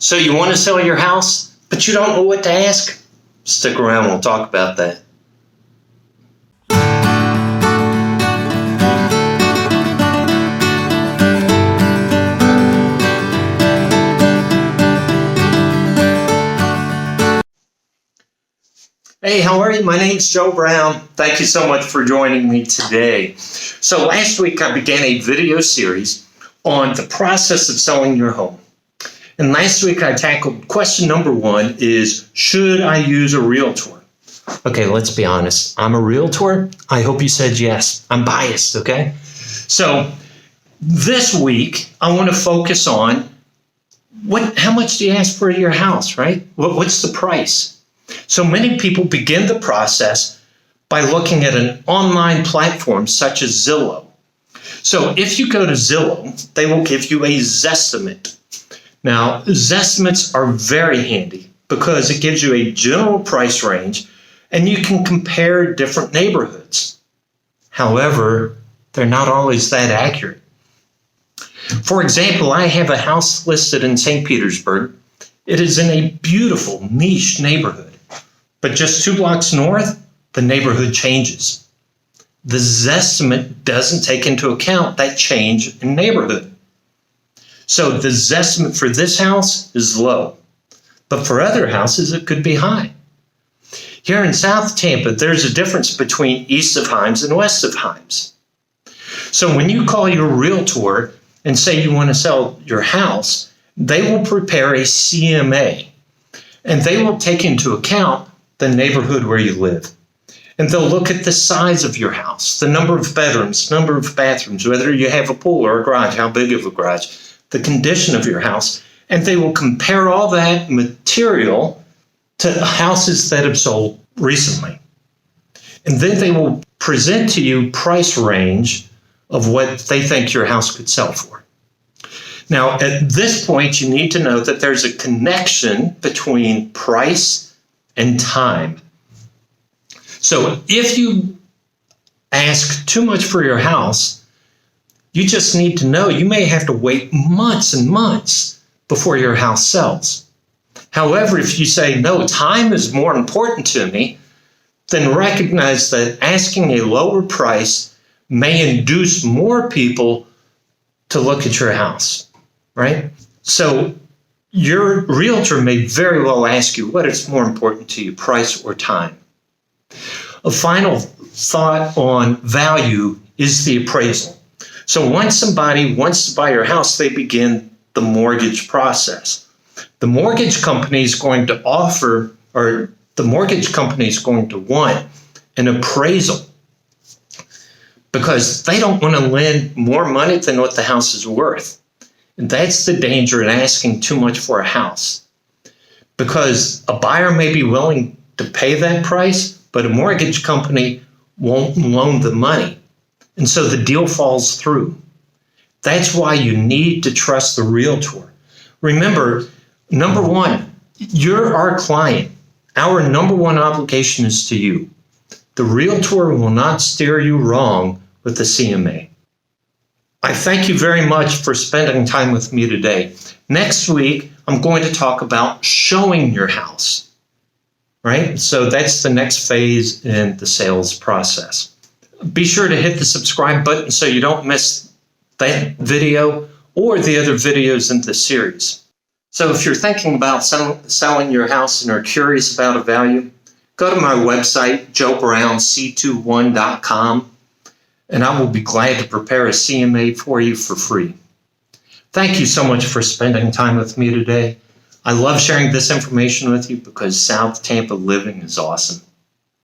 So you want to sell your house, but you don't know what to ask? Stick around, we'll talk about that. Hey, how are you? My name's Joe Brown. Thank you so much for joining me today. So last week I began a video series on the process of selling your home. And last week I tackled question number 1 is, should I use a realtor? Okay, let's be honest. I'm a realtor. I hope you said yes. I'm biased, okay? So this week I want to focus on how much do you ask for your house, right? What's the price? So many people begin the process by looking at an online platform such as Zillow. So if you go to Zillow, they will give you a Zestimate. Now, Zestimates are very handy because it gives you a general price range and you can compare different neighborhoods. However, they're not always that accurate. For example, I have a house listed in St. Petersburg. It is in a beautiful niche neighborhood, but just 2 blocks north, the neighborhood changes. The Zestimate doesn't take into account that change in neighborhood. So the Zestimate for this house is low, but for other houses, it could be high. Here in South Tampa, there's a difference between east of Himes and west of Himes. So when you call your realtor and say you want to sell your house, they will prepare a CMA, and they will take into account the neighborhood where you live. And they'll look at the size of your house, the number of bedrooms, number of bathrooms, whether you have a pool or a garage, how big of a garage, the condition of your house, and they will compare all that material to houses that have sold recently. And then they will present to you price range of what they think your house could sell for. Now, at this point, you need to know that there's a connection between price and time. So if you ask too much for your house, you just need to know you may have to wait months and months before your house sells. However, if you say, no, time is more important to me, then recognize that asking a lower price may induce more people to look at your house, right? So your realtor may very well ask you what is more important to you, price or time. A final thought on value is the appraisal. So once somebody wants to buy your house, they begin the mortgage process. The mortgage company is going to offer, or the mortgage company is going to want an appraisal because they don't want to lend more money than what the house is worth. And that's the danger in asking too much for a house, because a buyer may be willing to pay that price, but a mortgage company won't loan the money. And so the deal falls through. That's why you need to trust the realtor. Remember, number 1, you're our client. Our number 1 obligation is to you. The realtor will not steer you wrong with the CMA. I thank you very much for spending time with me today. Next week, I'm going to talk about showing your house, right? So that's the next phase in the sales process. Be sure to hit the subscribe button so you don't miss that video or the other videos in the series. So if you're thinking about selling your house and are curious about a value, go to my website, joebrownc21.com, and I will be glad to prepare a CMA for you for free. Thank you so much for spending time with me today. I love sharing this information with you because South Tampa living is awesome.